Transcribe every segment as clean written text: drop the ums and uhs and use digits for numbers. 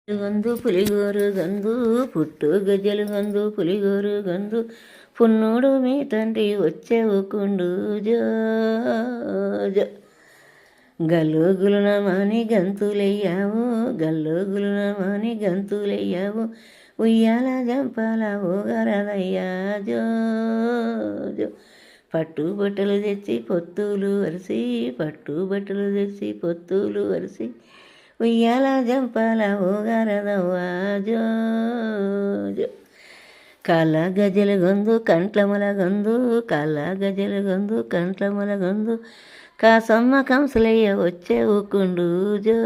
గందు పులిగోరు గందు పుట్టు గజ్జలు గందు పులిగోరు గందు పున్నోడు మీ తండ్రి వచ్చేవు కుండు జో గల్లుగులున మాని గంతులయ్యావు గల్లుగులున మాని గంతులయ్యావు ఉయ్యాల జంపాల ఓగరదయ్యా జో పట్టు బట్టలు తెచ్చి పొత్తులు వరిసి పట్టు బట్టలు తెచ్చి పొత్తులు వరిసి ఉయ్యాల జంపాల ఓగారదవ్వా జో కాళ్ళ గజలు గొందు కంట్లముల గొందు కాళ్ళ గజలు గొందు కంట్లముల గొందు కాసమ్మ కంసులయ్య వచ్చే ఊకుండు జో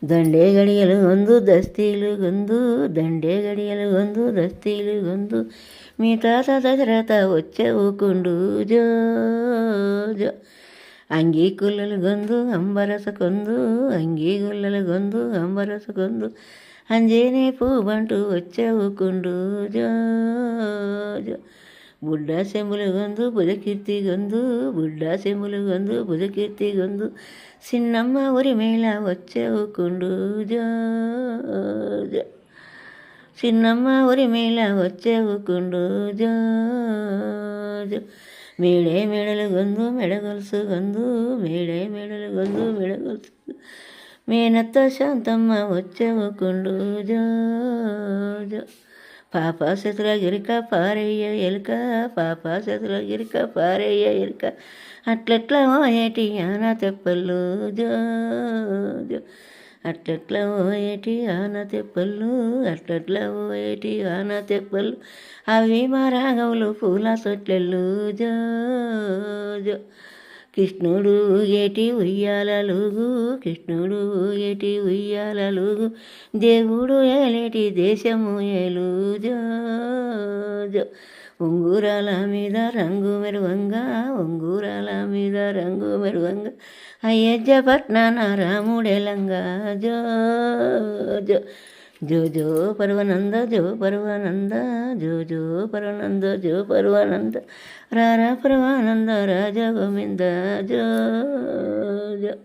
దండే గడియలు గొందు దస్తీలు గొందు దండే గడియలు గొందు దస్తీలు గొందు మీ తాత దశరథ వచ్చే ఊకుండు జో అంగీ గుల్లలు గొందు అంబరస కొందు అంగీ గుల్లల గొందు అంబరస కొందు అంజేనే పూబంటూ వచ్చావు కుండు జో బుడ్డా సెంబులు గొందు బుధకీర్తి గొందు బుడ్డా సెంబులు గొందు బుధకీర్తి గొందు చిన్నమ్మ ఉరి మేళ వచ్చావు కుండు జో చిన్నమ్మ ఉరి మేళ వచ్చావు కుండు జో మేడే మేడలు గొందు మెడగొలుసు గొందు మేడే మేడలు గొందు మెడగొలుసు మేనత్త శాంతమ్మ వచ్చేవు కుండు జో పాప శతుల గిరిక పారయ్య ఎలుక పాప శతుల గిరిక పారయ్య ఎలుక అట్లెట్లా ఏటి ఆన తెప్పళ్ళు జో అట్లెట్లా ఏటి ఆన తెప్పళ్ళు అట్లెట్లా ఏటి ఆన తెప్పళ్ళు అవి మా రాగవులు పూల సొట్లెళ్ళు జో కృష్ణుడు ఏటి ఉయ్యాలలుగు కృష్ణుడు ఏటి ఉయ్యాలలుగు దేవుడు ఏలేటి దేశము ఏలు జో ఉంగురాల మీద రంగు మెరువంగా ఉంగురాల మీద రంగు మెరువంగా అయోధ్య పట్నాన రాముడెలంగా జో జో జో పర్వనంద జో పర్వానంద జో జో పర్వనంద జో పర్వానంద రారా పర్వానంద రాజా గోవింద జో జో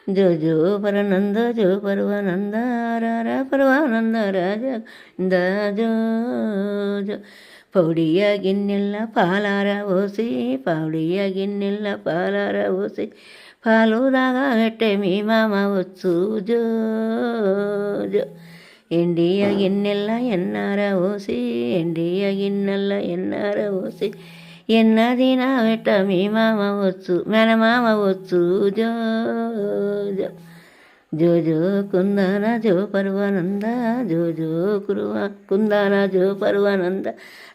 జో జో పరనంద జో పర్వానంద రారా పర్వానంద రాజా గోవింద జో జో పౌడియ గిన్నెల్ల పాలార ఓసి పౌడియ గిన్నెల్ల పాలార ఓసి పాలు దాగా గట్టే మీ మామ వచ్చు జో జో ఎండియ గిన్నెల్ల ఎన్నార ఓసి ఎండియ గిన్నెల్ల ఎన్నార ఓసి ఎన్నది నా వెట్ట మీ మామ వచ్చు మేనమామ వచ్చు జో జో జో జో కుందాన జో పర్వానంద జో జో కురువా కుందాన జో పర్వానంద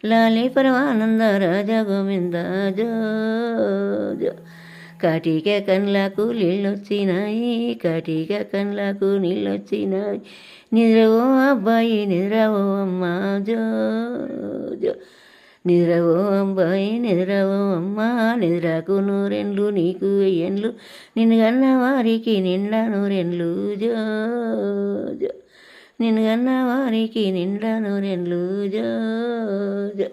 లాలి పర్వానంద రాజా గోవింద జో జో కాటిక కండ్లకు నీళ్ళొచ్చినాయి కాటిక కండ్లకు నీళ్ళొచ్చినాయి నిద్రవో అబ్బాయి నిద్రవో అమ్మ జో జో నిద్రవో అబ్బాయి నిద్రవో అమ్మ నిద్రకు నూరెండ్లు నీకు వెయ్యండ్లు నిన్ను కన్న వారికి నిండా నూరెండ్లు జో జో నిన్ను కన్న వారికి నిండా నూరెండ్లు జో జో